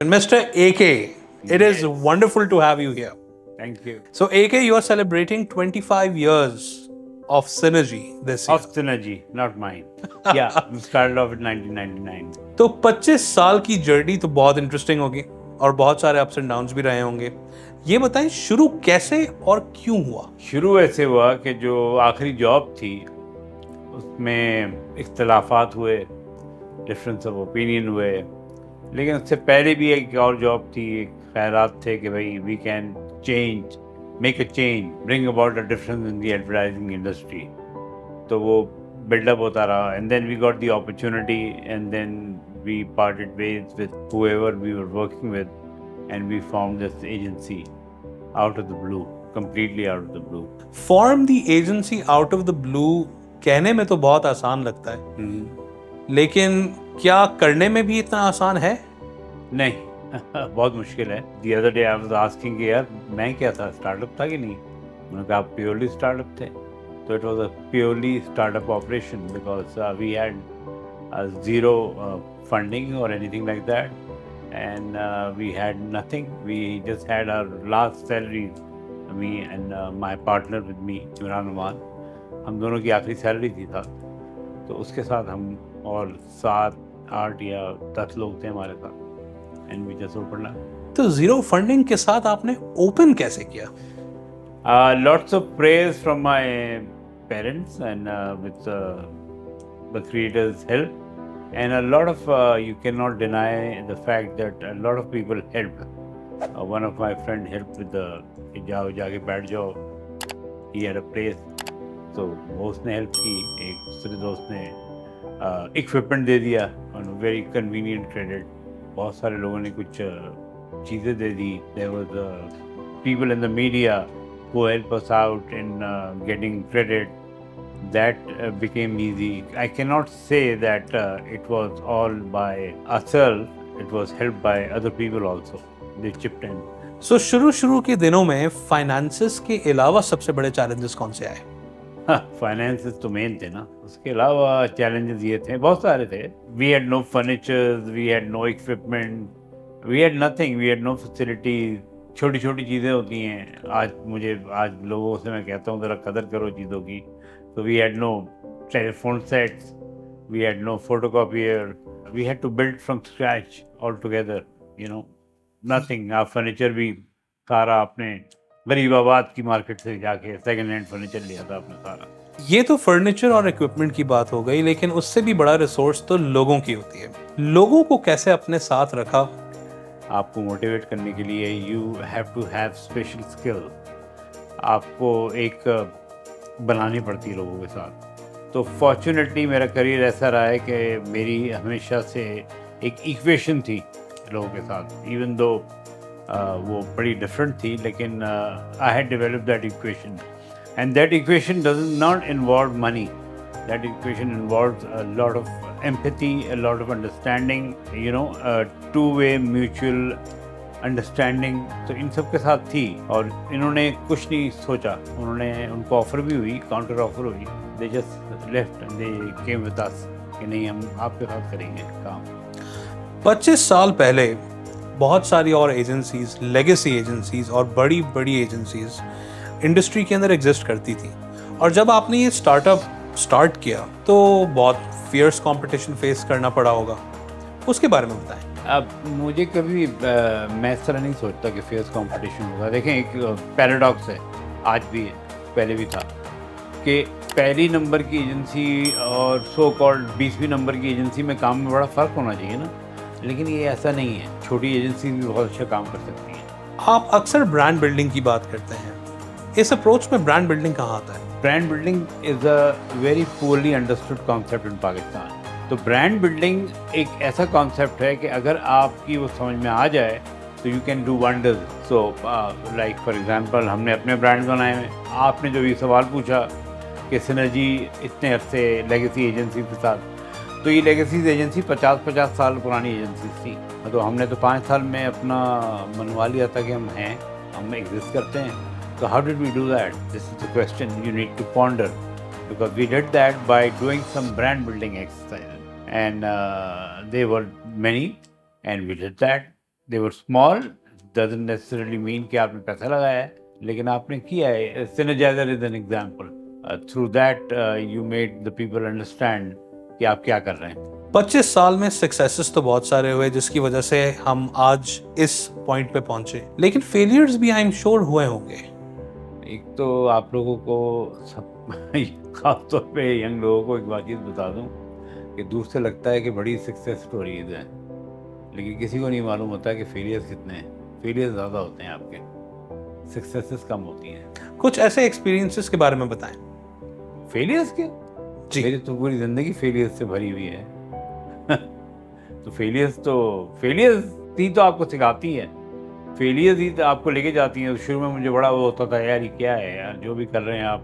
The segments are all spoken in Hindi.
Mr. AK, it is wonderful to have you here. Thank you. So, AK, you are celebrating 25 years of Synergy this year. Of Synergy, not mine. Yeah, we started off in 1999. तो 25 साल की जर्नी तो बहुत इंटरेस्टिंग होगी और बहुत सारे अप्स एंड डाउन्स भी रहे होंगे. ये बताएं शुरू कैसे और क्यों हुआ? शुरू ऐसे हुआ कि जो आखिरी जॉब थी उसमें इख्तलाफात हुए, डिफरेंस ऑफ ओपिनियन हुए, लेकिन उससे पहले भी एक और जॉब थी, एक ख्यालात थे कि भाई we can change, make a change, bring about a difference in the advertising industry. तो वो बिल्डअप होता रहा and then we got the opportunity and then we parted ways with whoever we were working with and we formed this agency out of the blue, completely out of the blue. Form the agency out of the blue कहने में तो बहुत आसान लगता है, लेकिन क्या करने में भी इतना आसान है? नहीं बहुत मुश्किल है. The other day I was asking कि यार मैं क्या था, स्टार्टअप था कि नहीं? उन्होंने कहा आप प्योरली स्टार्टअप थे. तो it was a purely startup operation because we had zero funding or anything like that, and we had nothing. We just had our last salaries, me and my partner with me, Imran Aman. हम दोनों की आखिरी सैलरी थी था, तो उसके साथ हम और 7-8 या 10 लोग थे हमारे साथ, एंड वी जस्ट ओपन. तो जीरो फंडिंग के साथ आपने ओपन कैसे किया? Lots of praise from my parents and with the creator's help, and a lot of you cannot deny the fact that a lot of people helped. One of my friend helped with the कि जाओ जाके बैठ जाओ. He had a place, तो वो उसने हेल्प की. एक दूसरे दोस्त ने इक्विपमेंट दे दिया ऑन वेरी कन्वीनियंट क्रेडिट. बहुत सारे लोगों ने कुछ चीज़ें दे दी. There was people in the media who help us out in getting credit. That became easy. I cannot say that it was all by ourselves. It was helped by other people also. They chipped in. So शुरू के दिनों में फाइनेंसेस के अलावा सबसे बड़े चैलेंजेस कौन से आए? फाइनेंसेस तो मेन थे ना. उसके अलावा चैलेंजेस ये थे, बहुत सारे थे. We had no furnitures, we had no equipment, we had nothing, we had no facilities. छोटी छोटी चीज़ें होती हैं. आज लोगों से मैं कहता हूँ ज़रा कदर करो चीज़ों की. तो we had no telephone sets, we had no photocopier, we had to build from scratch all together, you know, nothing. आप फर्नीचर भी सारा आपने गरीबाबाद की मार्केट से जाके सेकंड हैंड फर्नीचर लिया था आपने सारा. ये तो फर्नीचर और इक्विपमेंट की बात हो गई, लेकिन उससे भी बड़ा रिसोर्स तो लोगों की होती है. लोगों को कैसे अपने साथ रखा? आपको मोटिवेट करने के लिए you have to have special skill. आपको एक बनानी पड़ती है लोगों के साथ. तो फॉर्चुनेटली मेरा करियर ऐसा रहा है कि मेरी हमेशा से एक इक्वेशन थी लोगों के साथ. इवन दो वो बड़ी डिफरेंट थी, लेकिन I had develop that equation, and that equation does not involve money. That equation involves a lot of empathy, a lot of understanding, you know, a two-way mutual understanding. तो इन सब के साथ थी, और इन्होंने कुछ नहीं सोचा. उनको ऑफर भी हुई, काउंटर ऑफर हुई. They just left and they came with us कि नहीं हम आपके साथ करेंगे काम. 25 साल पहले बहुत सारी और एजेंसीज, लेगेसी एजेंसीज और बड़ी बड़ी एजेंसीज इंडस्ट्री के अंदर एग्जिस्ट करती थी, और जब आपने ये स्टार्टअप स्टार्ट किया तो बहुत फियर्स कंपटीशन फेस करना पड़ा होगा. उसके बारे में बताएं. अब मुझे कभी मैं इस तरह नहीं सोचता कि फेयर्स कंपटीशन होगा. देखें, एक पैराडॉक्स है, आज भी है, पहले भी था, कि पहली नंबर की एजेंसी और सो कॉल्ड 20वीं नंबर की एजेंसी में काम में बड़ा फ़र्क होना चाहिए ना. लेकिन ये ऐसा नहीं है. छोटी एजेंसी भी बहुत अच्छा काम कर सकती है. आप अक्सर ब्रांड बिल्डिंग की बात करते हैं. इस अप्रोच में ब्रांड बिल्डिंग कहाँ आता है? Brand building is a very poorly understood concept in Pakistan. तो ब्रांड बिल्डिंग एक ऐसा कॉन्सेप्ट है कि अगर आपकी वो समझ में आ जाए तो you can do wonders. So like for example, हमने अपने ब्रांड बनाए हैं. आपने जो ये सवाल पूछा कि सिनर्जी इतने अरसे लेगेसी एजेंसी के साथ, तो ये लेगेसी एजेंसी 50 साल पुरानी एजेंसी थी. तो हमने तो 5 साल में अपना मनवा लिया था कि हम एग्जिस्ट करते हैं. So how did we do that? This is the question you need to ponder, because we did that by doing some brand building exercises, and they were many, and we did that. They were small, doesn't necessarily mean कि आपने पैसा लगाया है, लेकिन आपने किया है. Synergizer is an example. Through that you made the people understand कि आप क्या कर रहे हैं. 25 साल में सक्सेसेस तो बहुत सारे हुए जिसकी वजह से हम आज इस पॉइंट पे पहुंचे, लेकिन फेलियर्स भी आई एम श्योर हुए होंगे. एक तो आप लोगों को सब खास तौर पे यंग लोगों को एक बात चीज़ बता दूं कि दूर से लगता है कि बड़ी सक्सेस स्टोरीज हैं, लेकिन किसी को नहीं मालूम होता कि फेलियर्स कितने हैं. फेलियर्स ज़्यादा होते हैं आपके, सक्सेसेस कम होती हैं. कुछ ऐसे एक्सपीरियंसेस के बारे में बताएं. फेलियर्स के जी. मेरी तो पूरी ज़िंदगी फेलियर्स से भरी हुई है. तो फेलियर्स ही तो आपको सिखाती है. फेलियर्स ही तो आपको लेके जाती हैं. शुरू में मुझे बड़ा वो होता था, यार ये क्या है यार, जो भी कर रहे हैं आप,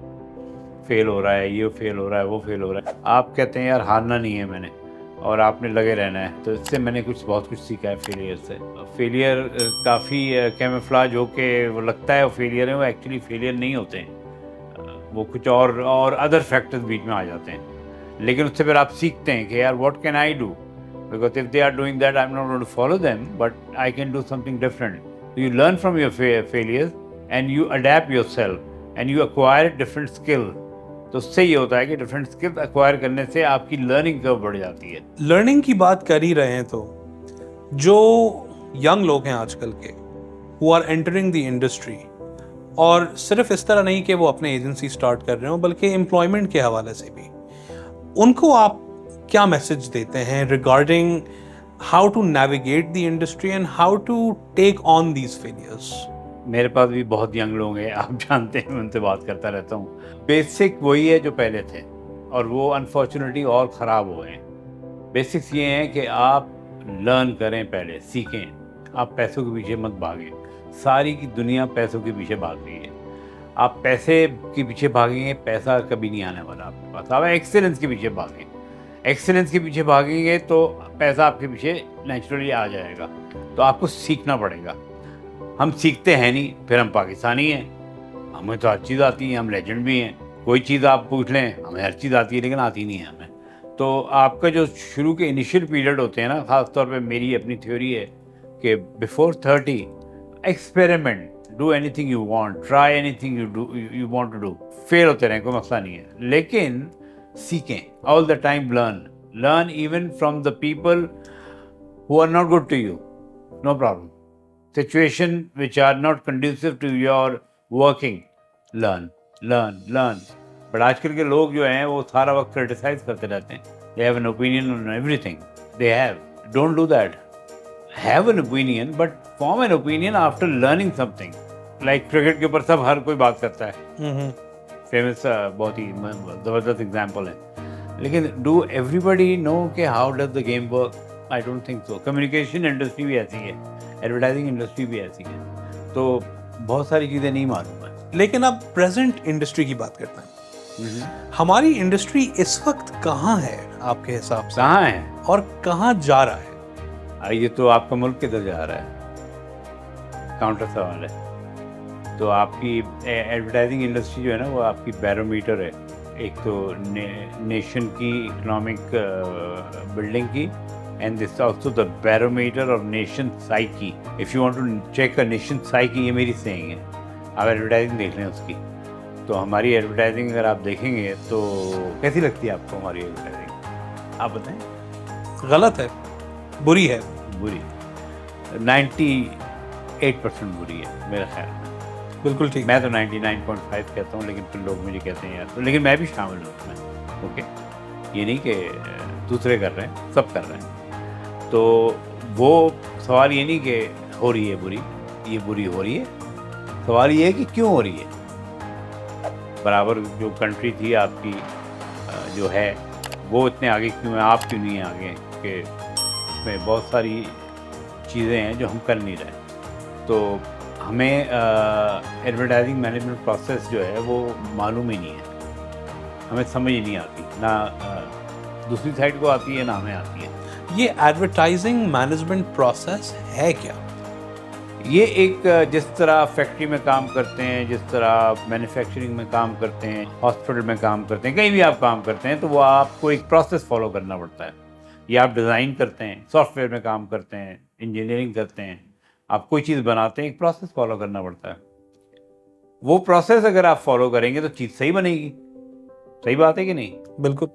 फेल हो रहा है, ये फेल हो रहा है, वो फेल हो रहा है. आप कहते हैं यार हारना नहीं है मैंने, और आपने लगे रहना है. तो इससे मैंने बहुत कुछ सीखा है फेलियर से. फेलियर काफ़ी कैमोफ्लेज होके वो लगता है वो फेलियर है, वो एक्चुअली फेलियर नहीं होते हैं. वो कुछ और अदर फैक्टर्स बीच में आ जाते हैं. लेकिन उससे फिर आप सीखते हैं कि यार what can I do, because if they are doing that I am not going to follow them, but I can do something different. You learn from your failures and you adapt yourself and you acquire different skill. तो उससे ये होता है कि डिफरेंट स्किल्स एक्वायर करने से आपकी लर्निंग कर्व बढ़ जाती है. लर्निंग की बात कर ही रहे हैं तो जो यंग लोग हैं आजकल के who are entering the industry, और सिर्फ इस तरह नहीं कि वो अपने एजेंसी स्टार्ट कर रहे हो, बल्कि एम्प्लॉयमेंट के हवाले से भी, उनको आप क्या मैसेज देते हैं regarding how to navigate the industry and how to take on these failures? मेरे पास भी बहुत यंग लोग हैं, आप जानते हैं, मैं उनसे बात करता रहता हूँ. बेसिक वही है जो पहले थे, और वो अनफॉर्चुनेटली और ख़राब हो गए. बेसिक्स ये हैं कि आप लर्न करें, पहले सीखें. आप पैसों के पीछे मत भागें. सारी की दुनिया पैसों के पीछे भाग रही है. आप पैसे के पीछे भागेंगे, पैसा कभी नहीं आने वाला आपके पास. आप एक्सेलेंस के पीछे भागें. एक्सेलेंस के पीछे भागेंगे तो पैसा आपके पीछे नेचुरली आ जाएगा. तो आपको सीखना पड़ेगा. हम सीखते हैं नहीं, फिर हम पाकिस्तानी हैं, हमें तो हर चीज़ आती है, हम लेजेंड भी हैं. कोई चीज़ आप पूछ लें, हमें हर चीज़ आती है, लेकिन आती नहीं है हमें. तो आपका जो शुरू के इनिशियल पीरियड होते हैं ना, ख़ास तौर पे मेरी अपनी थ्योरी है कि before 30 experiment, do anything you want, try anything you want to do. Fail होते रहें, कोई मसला नहीं है, लेकिन सीखें. All the time learn even from the people who are not good to you. No problem. Situation which are not conducive to your working, learn. But आजकल के लोग जो हैं वो सारा वक्त क्रिटिसाइज करते रहते हैं. They have an opinion on everything. They have. Don't do that. Have an opinion, but form an opinion after learning something. Like cricket के ऊपर सब हर कोई बात करता है. फेमस बहुत ही ज़बरदस्त एग्जाम्पल है. लेकिन डू एवरीबडी नो कि how does the game work? I don't think so. Communication industry भी ऐसी है, एडवर्टाइजिंग इंडस्ट्री भी ऐसी है. तो बहुत सारी चीज़ें नहीं मालूम है. लेकिन अब प्रेजेंट इंडस्ट्री की बात करते हैं. हमारी इंडस्ट्री इस वक्त कहाँ है आपके हिसाब से? कहाँ है और कहाँ जा रहा है? ये तो आपका मुल्क किधर जा रहा है, काउंटर सवाल है. तो आपकी एडवर्टाइजिंग इंडस्ट्री जो है ना, वो आपकी बैरोमीटर है. एक तो नेशन की इकोनॉमिक बिल्डिंग की, and this is also the barometer of nation psyche. If you want to check a nation psyche, ये मेरी saying है. आप एडवर्टाइजिंग देख लें उसकी. तो हमारी एडवर्टाइजिंग अगर आप देखेंगे तो कैसी लगती है आपको हमारी एडवर्टाइजिंग? आप बताएं. गलत है, बुरी है. बुरी 98% बुरी है मेरा ख्याल में. बिल्कुल ठीक. मैं तो 99.5 कहता हूँ, लेकिन फिर लोग मुझे कहते हैं यार, तो लेकिन मैं भी शामिल हूँ उसमें. ओके, ये नहीं कि दूसरे कर रहे हैं, सब कर रहे हैं. तो वो सवाल ये नहीं कि हो रही है बुरी, ये बुरी हो रही है. सवाल ये है कि क्यों हो रही है. बराबर जो कंट्री थी आपकी जो है, वो इतने आगे क्यों है, आप क्यों नहीं आगे? कि उसमें बहुत सारी चीज़ें हैं जो हम कर नहीं रहे. तो हमें एडवर्टाइजिंग मैनेजमेंट प्रोसेस जो है वो मालूम ही नहीं है, हमें समझ ही नहीं आती. ना दूसरी साइड को आती है, ना हमें आती है. ये एडवर्टाइजिंग मैनेजमेंट प्रोसेस है क्या? ये एक जिस तरह फैक्ट्री में काम करते हैं, जिस तरह मैन्युफैक्चरिंग में काम करते हैं, हॉस्पिटल में काम करते हैं, कहीं भी आप काम करते हैं, तो वो आपको एक प्रोसेस फॉलो करना पड़ता है. या आप डिज़ाइन करते हैं, सॉफ्टवेयर में काम करते हैं, इंजीनियरिंग करते हैं, आप कोई चीज़ बनाते हैं, एक प्रोसेस फॉलो करना पड़ता है। वो प्रोसेस अगर आप फॉलो करेंगे तो चीज़ सही बनेगी। सही बात है कि नहीं? बिल्कुल।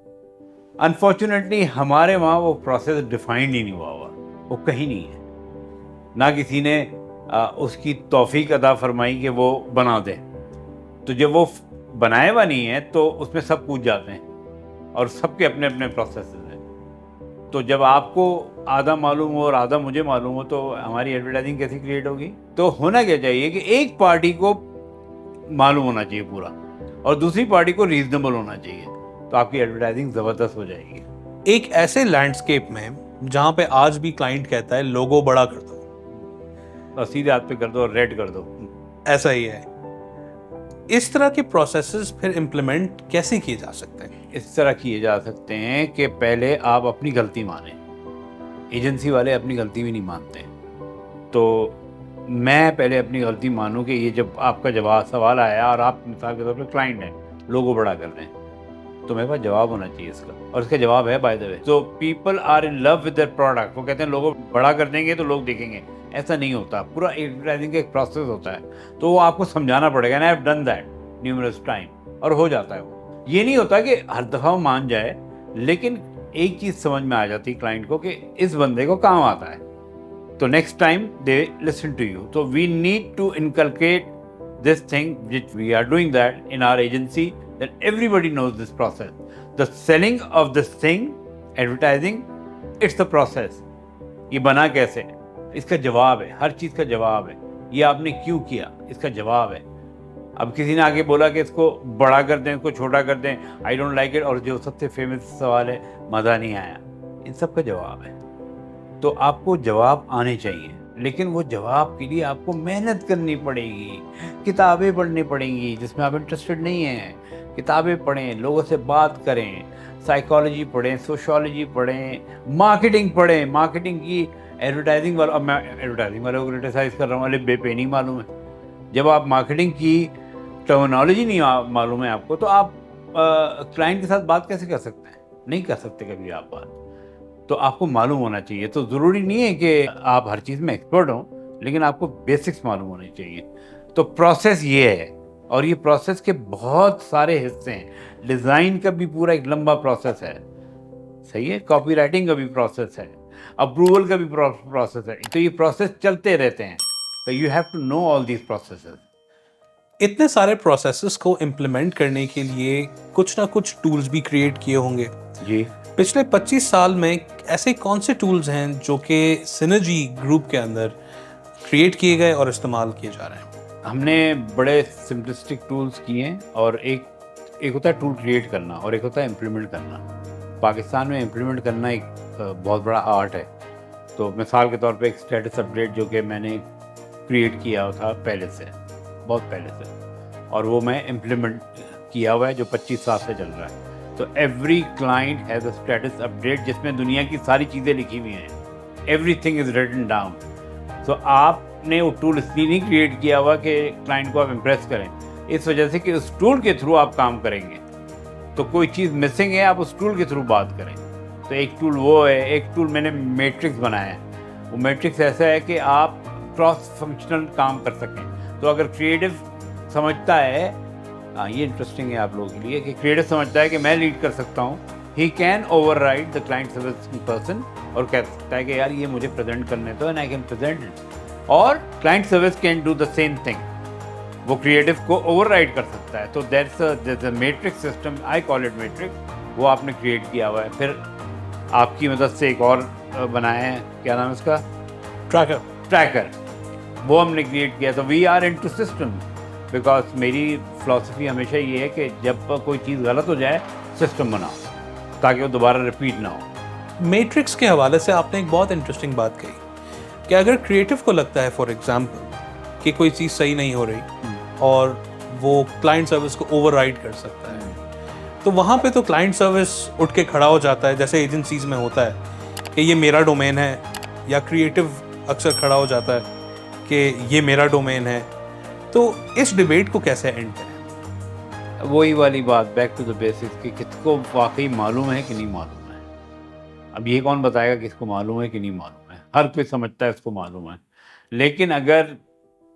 अनफॉर्चुनेटली हमारे वहाँ वो प्रोसेस डिफाइंड ही नहीं हुआ हुआ, वो कहीं नहीं है। ना किसी ने उसकी तौफीक अता फरमाई कि वो बना दे। तो जब वो बनाया हुआ नहीं है तो उसमें सब कूद जाते हैं और सबके अपने अपने प्रोसेस हैं। तो जब आपको आधा मालूम हो और आधा मुझे मालूम हो तो हमारी एडवर्टाइजिंग कैसी क्रिएट होगी? तो होना क्या चाहिए कि एक पार्टी को मालूम होना चाहिए पूरा और दूसरी पार्टी को रीजनेबल होना चाहिए, तो आपकी एडवर्टाइजिंग ज़बरदस्त हो जाएगी। एक ऐसे लैंडस्केप में जहां पे आज भी क्लाइंट कहता है लोगो बड़ा कर दो, और सीधे हाथ पे कर दो और रेड कर दो। ऐसा ही है। इस तरह के प्रोसेसेस फिर इम्प्लीमेंट कैसे किए जा सकते हैं? इस तरह किए जा सकते हैं कि पहले आप अपनी गलती मानें। एजेंसी वाले अपनी गलती भी नहीं मानते। तो मैं पहले अपनी गलती मानूं कि ये जब आपका जवाब सवाल आया और आप मिसाल के तौर पर क्लाइंट हैं, लोगो बड़ा कर रहे हैं, तो मेरे पास जवाब होना चाहिए इसका, और इसका जवाब है बाय द वे। तो people are in love with their product. वो कहते हैं लोगो बड़ा कर देंगे तो लोग देखेंगे। ऐसा नहीं होता। पूरा एडवर्टाइजिंग का एक प्रोसेस होता है, तो वो आपको समझाना पड़ेगा। I have done that numerous time, और हो जाता है वो। ये नहीं होता कि हर दफ़ा वो मान जाए, लेकिन एक चीज़ समझ में आ जाती है क्लाइंट को कि इस बंदे को काम आता है, तो next time they listen to you. तो we need to inculcate this thing, which we are doing that in our agency, that everybody knows this process. The selling of this thing, advertising, it's the process. ये बना कैसे, इसका जवाब है। हर चीज़ का जवाब है। ये आपने क्यों किया, इसका जवाब है। अब किसी ने आगे बोला कि इसको बड़ा कर दें, इसको छोटा कर दें, आई डोंट लाइक इट, और जो सबसे फेमस सवाल है मज़ा नहीं आया, इन सब का जवाब है। तो आपको जवाब आने चाहिए, लेकिन वो जवाब के लिए आपको मेहनत करनी पड़ेगी, किताबें पढ़नी पड़ेंगी जिसमें आप इंटरेस्टेड नहीं हैं। किताबें पढ़ें, लोगों से बात करें, साइकोलॉजी पढ़ें, सोशियोलॉजी पढ़ें, मार्केटिंग पढ़ें। मार्केटिंग की एडवर्टाइजिंग वाला, अब मैं एडवर्टाइजिंग वालों को क्रिटिसाइज़ कर रहा हूँ, अरे बेपे नहीं मालूम है। जब आप मार्केटिंग की टर्मिनोलॉजी नहीं मालूम है आपको, तो आप क्लाइंट के साथ बात कैसे कर सकते हैं? नहीं कर सकते कभी आप बात। तो आपको मालूम होना चाहिए। तो ज़रूरी नहीं है कि आप हर चीज़ में एक्सपर्ट हों, लेकिन आपको बेसिक्स मालूम होने चाहिए। तो प्रोसेस ये है, और ये प्रोसेस के बहुत सारे हिस्से हैं। डिज़ाइन का भी पूरा एक लंबा प्रोसेस है, सही है। कॉपीराइटिंग का भी प्रोसेस है, अप्रूवल का भी प्रोसेस है। तो ये प्रोसेस चलते रहते हैं। तो you have to know all these processes. इतने सारे प्रोसेसेस को इम्प्लीमेंट करने के लिए कुछ ना कुछ टूल्स भी क्रिएट किए होंगे जी। पिछले 25 साल में। ऐसे कौन से टूल्स हैं जो कि सिनर्जी ग्रुप के अंदर क्रिएट किए गए और इस्तेमाल किए जा रहे हैं? हमने बड़े सिंपलिस्टिक टूल्स किए हैं, और एक होता है टूल क्रिएट करना और एक होता है इम्प्लीमेंट करना। पाकिस्तान में इम्प्लीमेंट करना एक बहुत बड़ा आर्ट है। तो मिसाल के तौर पे एक स्टेटस अपडेट जो कि मैंने क्रिएट किया था पहले से, बहुत पहले से, और वो मैं इम्प्लीमेंट किया हुआ है जो 25 साल से चल रहा है। तो every client has a status update जिसमें दुनिया की सारी चीज़ें लिखी हुई हैं। Everything is written down. तो आपने वो टूल इसलिए नहीं क्रिएट किया हुआ कि क्लाइंट को आप इम्प्रेस करें, इस वजह से कि उस टूल के थ्रू आप काम करेंगे। तो कोई चीज़ मिसिंग है, आप उस टूल के थ्रू बात करें। तो एक टूल वो है। एक टूल मैंने मैट्रिक्स बनाया है। वो मैट्रिक्स ऐसा है कि आप क्रॉस फंक्शनल काम कर सकें। तो अगर क्रिएटिव समझता है, ये इंटरेस्टिंग है आप लोगों के लिए, कि क्रिएटिव समझता है कि मैं लीड कर सकता हूँ, he can override the client service person, और कह सकता है कि यार ये मुझे प्रेजेंट करने दो and I can present it, और client service can do the same thing. वो क्रिएटिव को ओवरराइड कर सकता है। तो that's a matrix system, I call it matrix. वो आपने क्रिएट किया हुआ है। फिर आपकी मदद से एक और बनाया है, क्या नाम है उसका? ट्रैकर। वो हमने क्रिएट किया। तो we are into system, because मेरी फ़िलासफ़ी हमेशा ये है कि जब कोई चीज़ गलत हो जाए, सिस्टम बनाओ ताकि वो दोबारा रिपीट ना हो। मैट्रिक्स के हवाले से आपने एक बहुत इंटरेस्टिंग बात कही कि अगर क्रिएटिव को लगता है फॉर एग्जांपल कि कोई चीज़ सही नहीं हो रही और वो क्लाइंट सर्विस को ओवरराइड कर सकता है, तो वहाँ पे तो क्लाइंट सर्विस उठ के खड़ा हो जाता है, जैसे एजेंसीज़ में होता है कि ये मेरा डोमेन है, या क्रिएटिव अक्सर खड़ा हो जाता है कि ये मेरा डोमेन है। तो इस डिबेट को कैसे एंड करें? वही वाली बात, बैक टू द बेसिक्स, कि किसको वाकई मालूम है कि नहीं मालूम है। अब ये कौन बताएगा किसको मालूम है कि नहीं मालूम है? हर कोई समझता है इसको मालूम है, लेकिन अगर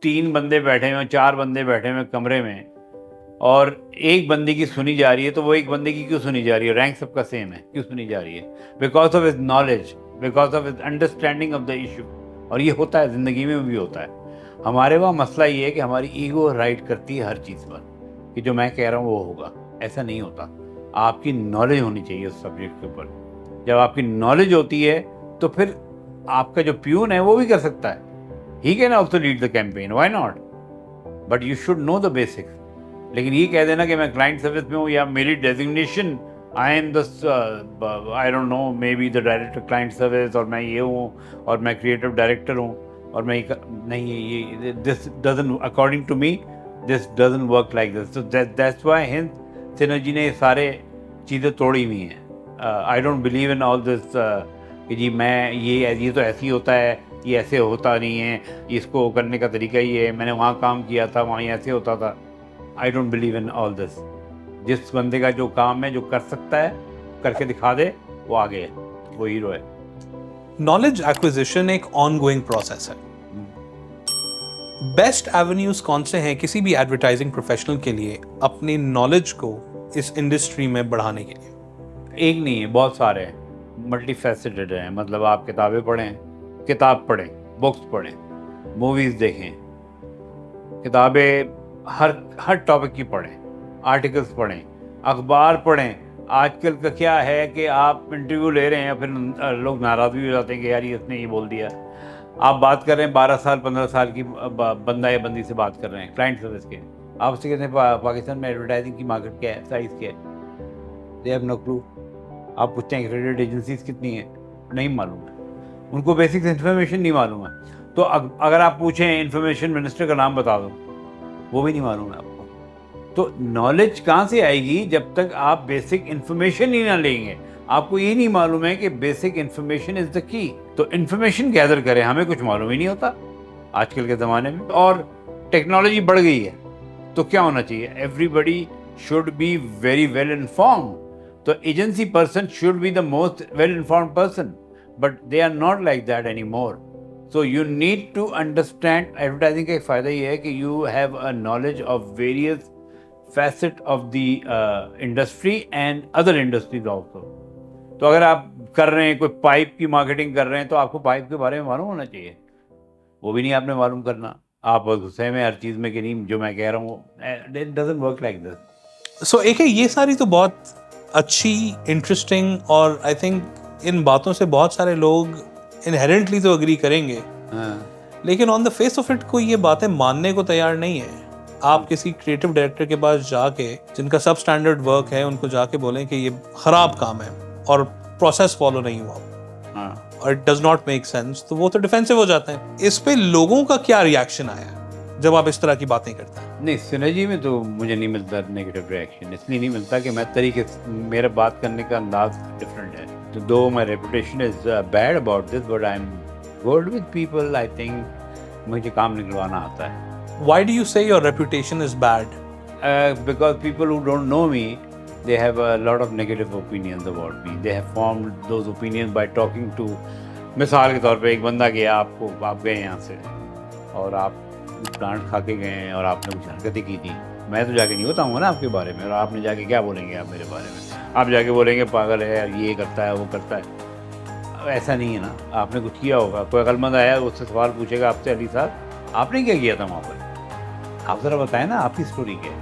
3 बंदे बैठे हुए, 4 बंदे बैठे हुए कमरे में और एक बंदे की सुनी जा रही है, तो वो एक बंदे की क्यों सुनी जा रही है? रैंक सबका सेम है, क्यों सुनी जा रही है? Because of his knowledge, because of his understanding of the issue. और ये होता है, ज़िंदगी में भी होता है। हमारे वहाँ मसला ये है कि हमारी ईगो राइट करती है हर चीज़ पर, कि जो मैं कह रहा हूँ वो होगा। ऐसा नहीं होता। आपकी नॉलेज होनी चाहिए उस सब्जेक्ट के ऊपर। जब आपकी नॉलेज होती है तो फिर आपका जो प्यून है वो भी कर सकता है। He can also lead the campaign, why not? But you should know the basics. लेकिन ये कह देना कि मैं क्लाइंट सर्विस में हूँ या मेरी designation I am the I don't know may be the director client service, और मैं ये हूँ और मैं क्रिएटिव डायरेक्टर हूँ और मैं नहीं, ये this doesn't, according to me this doesn't work like this. So that's why Hind synergy ने ये सारे चीज़ें तोड़ी हुई हैं। I don't believe in all this कि जी मैं ये तो ऐसे ही होता है, ये ऐसे होता नहीं है, इसको करने का तरीका ही है, मैंने वहाँ काम किया था, वहाँ ऐसे होता था। आई don't believe in all this. जिस बंदे का जो काम है, जो कर सकता है, करके दिखा दे, वो आगे है, वो हीरो है। नॉलेज एक्विजिशन एक ऑनगोइंग प्रोसेस है। बेस्ट एवेन्यूज कौन से हैं किसी भी एडवर्टाइजिंग प्रोफेशनल के लिए अपनी नॉलेज को इस इंडस्ट्री में बढ़ाने के लिए? एक नहीं है, बहुत सारे हैं, मल्टी फैसेटेड हैं। मतलब आप किताबें पढ़ें, किताब पढ़ें, बुक्स पढ़ें, मूवीज़ देखें, किताबें हर टॉपिक की पढ़ें, आर्टिकल्स पढ़ें, अखबार पढ़ें। आजकल का क्या है कि आप इंटरव्यू ले रहे हैं, फिर लोग नाराज़ भी हो जाते हैं कि यार ये इसने ये बोल दिया। आप बात कर रहे हैं 12 साल 15 साल की बंदा या बंदी से बात कर रहे हैं क्लाइंट सर्विस के। आप उससे कहते हैं पाकिस्तान में एडवर्टाइजिंग की मार्केट क्या है, साइज़ क्या है? They have no clue. आप पूछते हैं क्रेडिट एजेंसीज कितनी है, नहीं मालूम है उनको, बेसिक इन्फॉर्मेशन नहीं मालूम है। तो अगर आप पूछें इन्फॉर्मेशन मिनिस्टर का नाम बता दो, वो भी नहीं मालूम है आपको। तो नॉलेज कहाँ से आएगी जब तक आप बेसिक इन्फॉर्मेशन ही ना लेंगे? आपको ये नहीं मालूम है कि basic information is the key. तो इन्फॉर्मेशन गैदर करें, हमें कुछ मालूम ही नहीं होता आजकल के ज़माने में, और टेक्नोलॉजी बढ़ गई है। तो क्या होना चाहिए? Everybody should be very well inform. तो agency person should be the most well informed person, but they are not like that any more. So you need to understand. Advertising का एक फ़ायदा ये है कि you have a knowledge of various facet of the industry and other industries also. तो अगर आप कर रहे हैं, कोई पाइप की मार्केटिंग कर रहे हैं, तो आपको पाइप के बारे में मालूम होना चाहिए। वो भी नहीं आपने मालूम करना। आप बस गुस्से में हर चीज़ में कि नहीं जो मैं कह रहा हूँ, it doesn't work like this. So एक ये सारी तो बहुत अच्छी, इंटरेस्टिंग, और आई थिंक इन बातों से बहुत सारे लोग इनहेरेंटली तो अग्री करेंगे, लेकिन on the face of it कोई ये बातें मानने को तैयार नहीं है। आप किसी क्रिएटिव डायरेक्टर के पास जाके, जिनका सब स्टैंडर्ड वर्क है, उनको जाके बोलें कि ये खराब काम है और प्रोसेस फॉलो नहीं हुआ और it does not make sense, तो वो तो डिफेंसिव हो जाते हैं। इस पे लोगों का क्या रिएक्शन आया जब आप इस तरह की बातें करते हैं? नहीं, सिनर्जी में तो मुझे नहीं मिलता नेगेटिव रिएक्शन। इसलिए नहीं मिलता कि मैं तरीके, मेरा बात करने का अंदाज डिफरेंट है। तो दो my reputation is bad about this, but I am good with people. I think मुझे काम निकलवाना आता है। Why do you say your reputation is bad? Because people who don't know me, they have a lot of negative opinions about me. They have formed those opinions by talking to, मिसाल के तौर पे एक बंदा गया, आप गए यहाँ से और आप प्लांट खा के गए और आपने कुछ हरकतें की थी। मैं तो जाके नहीं बताऊँगा ना आपके बारे में, और आपने जाके क्या बोलेंगे आप मेरे बारे में? आप जाके बोलेंगे पागल है, ये करता है, वो करता है। ऐसा नहीं है ना, आपने कुछ किया होगा। कोई अकलमंद आया, उससे सवाल पूछेगा आपसे, अली साहब आपने क्या किया था वहाँ पर? आप ज़रा बताएं ना, आपकी स्टोरी क्या है?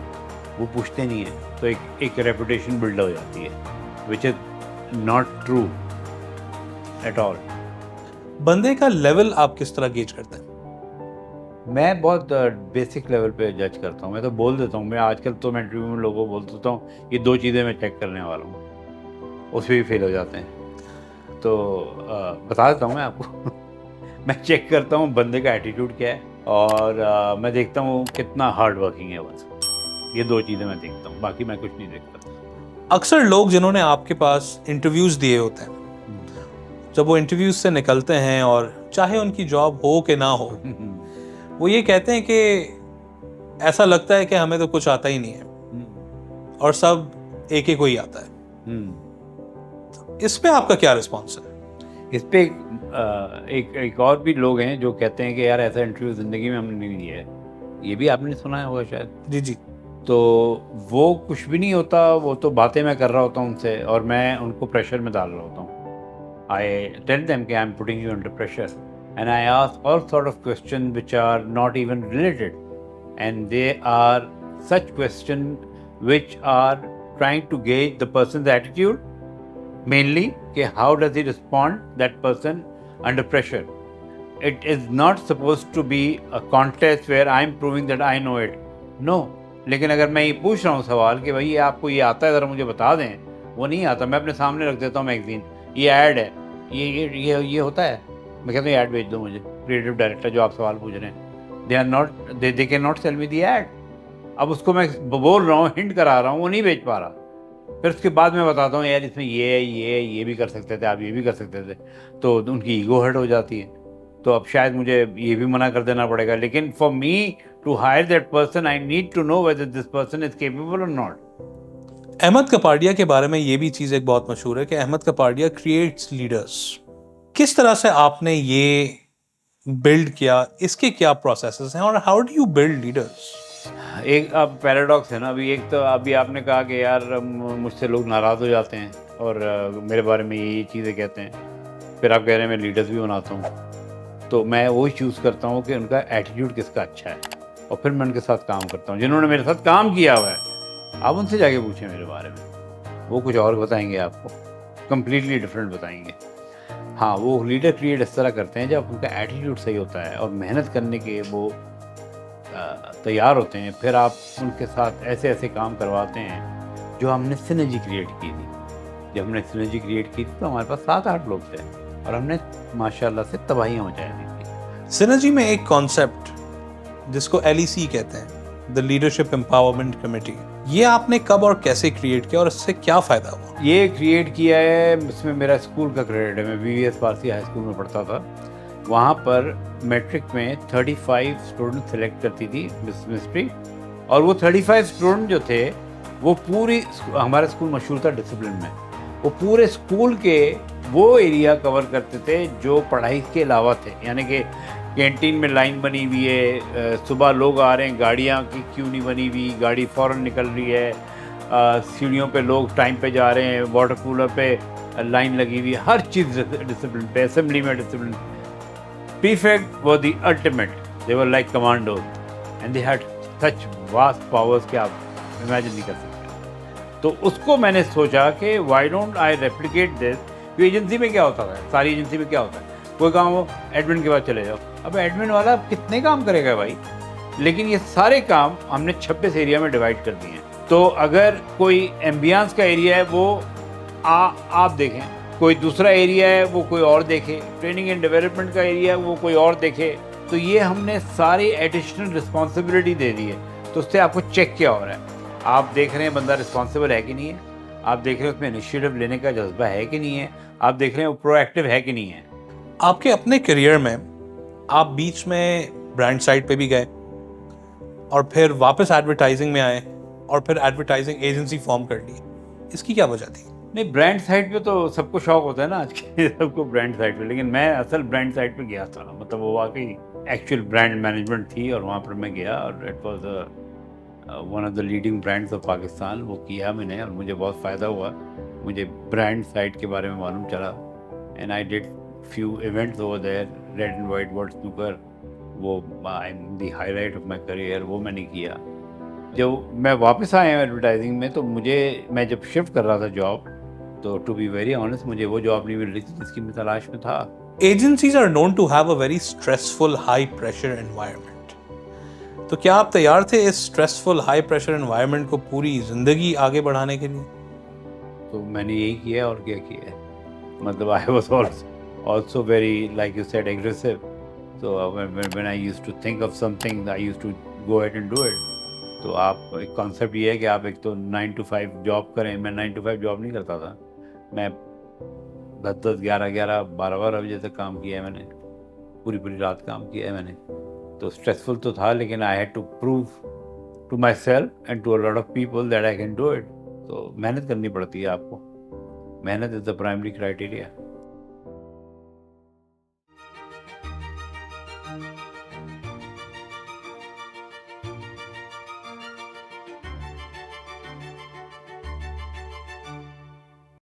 वो पूछते नहीं है। तो एक रेपुटेशन बिल्ड हो जाती है, which is not true at all. बंदे का लेवल आप किस तरह गेज करते हैं? मैं बहुत बेसिक लेवल पे जज करता हूँ। मैं तो बोल देता हूँ, मैं आजकल तो मैं इंटरव्यू में लोगों को बोल देता हूँ ये 2 चीज़ें मैं चेक करने वाला हूँ, उसमें भी फेल हो जाते हैं। तो बता देता हूँ मैं आपको मैं चेक करता हूँ बंदे का एटीट्यूड क्या है, और मैं देखता हूँ कितना हार्ड वर्किंग है। बस ये 2 चीज़ें मैं देखता हूँ, बाकी मैं कुछ नहीं देखता। अक्सर लोग जिन्होंने आपके पास इंटरव्यूज़ दिए होते हैं, जब वो इंटरव्यूज़ से निकलते हैं और चाहे उनकी जॉब हो कि ना हो, वो ये कहते हैं कि ऐसा लगता है कि हमें तो कुछ आता ही नहीं है और सब एक को ही आता है। तो इस पे आपका क्या रिस्पॉन्स है? इस पे एक और भी लोग हैं जो कहते हैं कि यार ऐसा इंटरव्यू ज़िंदगी में हमने नहीं दिया है। ये भी आपने सुना होगा शायद। जी, जी। तो वो कुछ भी नहीं होता, वो तो बातें मैं कर रहा होता हूँ उनसे और मैं उनको प्रेशर में डाल रहा होता हूँ। I tell them कि I'm putting you under pressure and I ask all sort of questions which are not even related, and they are such questions which are trying to gauge the person's attitude mainly कि how does he respond that person under pressure. It is not supposed to be a contest where I'm proving that I know it. No. लेकिन अगर मैं ये पूछ रहा हूँ सवाल कि भाई ये आपको ये आता है ज़रा मुझे बता दें, वो नहीं आता, मैं अपने सामने रख देता हूँ मैगज़ीन, ये ऐड है, ये होता है, मैं कहता हूँ ये ऐड भेज दो मुझे, क्रिएटिव डायरेक्टर जो आप सवाल पूछ रहे हैं, they can not cell me the add. अब उसको मैं बोल रहा हूँ, हिंट करा रहा हूँ, वो नहीं भेज पा रहा। फिर उसके बाद मैं बताता हूँ यार इसमें ये भी कर सकते थे, आप ये भी कर सकते थे, तो उनकी ईगो हर्ट हो जाती है। तो अब शायद मुझे ये भी मना कर देना पड़ेगा, लेकिन for me to hire that person I need to know whether this person is capable और नॉट। अहमद कपाड़िया के बारे में ये भी चीज़ एक बहुत मशहूर है कि अहमद कपाड़िया क्रिएट्स लीडर्स। किस तरह से आपने ये बिल्ड किया, इसके क्या प्रोसेसेस हैं और how do you build leaders? एक अब पैराडॉक्स है ना, अभी एक तो अभी आपने कहा कि यार मुझसे लोग नाराज़ हो जाते हैं और मेरे बारे में ये चीज़ें कहते हैं, फिर आप कह रहे हैं मैं लीडर्स भी बनाता हूँ, तो मैं वही चूज़ करता हूँ कि उनका एटीट्यूड किसका अच्छा है और फिर मैं उनके साथ काम करता हूँ। जिन्होंने मेरे साथ काम किया हुआ है आप उनसे जाके पूछें मेरे बारे में, वो कुछ और बताएंगे आपको, कंप्लीटली डिफरेंट बताएंगे। हाँ, वो लीडर क्रिएट इस तरह करते हैं जब उनका एटीट्यूड सही होता है और मेहनत करने के वो तैयार होते हैं, फिर आप उनके साथ ऐसे ऐसे काम करवाते हैं जो हमने सिनर्जी क्रिएट की थी। जब हमने सिनर्जी क्रिएट की थी तो हमारे पास 7-8 लोग थे और हमने माशाल्लाह से तबाहियाँ मचाई दी थी। सिनर्जी में एक कॉन्सेप्ट जिसको LEC कहते हैं, द लीडरशिप एम्पावरमेंट कमेटी, ये आपने कब और कैसे क्रिएट किया और इससे क्या फ़ायदा हुआ? ये क्रिएट किया है, इसमें मेरा स्कूल का क्रेडिट है। मैं VVS पारसी हाई स्कूल में पढ़ता था, वहाँ पर मैट्रिक में 35 स्टूडेंट सेलेक्ट करती थी मिनिस्ट्री, और वो 35 स्टूडेंट जो थे वो पूरी हमारा स्कूल मशहूर था डिसिप्लिन में, वो पूरे स्कूल के वो एरिया कवर करते थे जो पढ़ाई के अलावा थे। यानी कि कैंटीन में लाइन बनी हुई है, सुबह लोग आ रहे हैं, गाड़ियाँ की क्यों नहीं बनी हुई, गाड़ी फ़ौरन निकल रही है, सीढ़ियों पे लोग टाइम पे जा रहे हैं, वाटर कूलर पे लाइन लगी हुई है, हर चीज़ डिसिप्लिन पे, असेंबली में discipline. Prefect were the ultimate. They were like commandos, and they had such vast powers कि आप imagine नहीं कर सकते। तो उसको मैंने सोचा कि why don't I replicate this? क्योंकि एजेंसी में क्या होता है, सारी एजेंसी में क्या होता है, कोई काम हो एडमिन के पास चले जाओ, अब एडमिन वाला कितने काम करेगा भाई। लेकिन ये सारे काम हमने 26 एरिया में डिवाइड कर दिए हैं। तो अगर कोई एम्बियंस का एरिया है वो आप देखें, कोई दूसरा एरिया है वो कोई और देखे, ट्रेनिंग एंड डेवलपमेंट का एरिया है वो कोई और देखे, तो ये हमने सारी एडिशनल रिस्पॉन्सिबिलिटी दे दी है। तो उससे आपको चेक क्या हो रहा है, आप देख रहे हैं बंदा रिस्पॉन्सिबल है कि नहीं है, आप देख रहे हैं उसमें इनिशिएटिव लेने का जज्बा है कि नहीं है, आप देख रहे हैं वो प्रोएक्टिव है कि नहीं है। आपके अपने करियर में आप बीच में ब्रांड साइड पे भी गए और फिर वापस एडवर्टाइजिंग में आए और फिर एडवर्टाइजिंग एजेंसी फॉर्म कर ली, इसकी क्या वजह थी? नहीं, ब्रांड साइड पे तो सबको शौक होता है ना आज के सबको ब्रांड साइड पे, लेकिन मैं असल ब्रांड साइड पे गया था, मतलब वो वाकई एक्चुअल ब्रांड मैनेजमेंट थी और वहाँ पर मैं गया और it was one of the leading brands of Pakistan. वो किया मैंने और मुझे बहुत फ़ायदा हुआ, मुझे ब्रांड साइड के बारे में मालूम चला, and I did few events over there, red and white world snooker, वो I am the highlight of my career, वो मैंने किया। जब मैं वापस आया एडवर्टाइजिंग में तो मैं जब शिफ्ट कर रहा था जॉब, तो टू बी वेरी ऑनेस्ट मुझे वो जॉब नहीं मिल रही थी जिसकी मैं तलाश में था। Agencies are known to have a very stressful, high pressure environment. तो क्या आप तैयार थे इस stressful, high pressure environment को पूरी जिंदगी आगे बढ़ाने के लिए? तो मैंने यही किया और क्या किया है, मतलब I was also very like you said aggressive, so when I used to think of something I used to go ahead and do it। तो आप एक कॉन्सेप्ट ये है कि आप एक तो 9 to 5 जॉब करें, मैं 9 to 5 जॉब नहीं करता था, मैं 10-10, 11-11, 12-12 बजे तक काम किया है मैंने, पूरी रात काम किया है मैंने। तो स्ट्रेसफुल तो था, लेकिन I had to prove to myself and to a lot of people that I can do it. तो मेहनत करनी पड़ती है आपको, मेहनत इज़ द प्राइमरी क्राइटेरिया। है।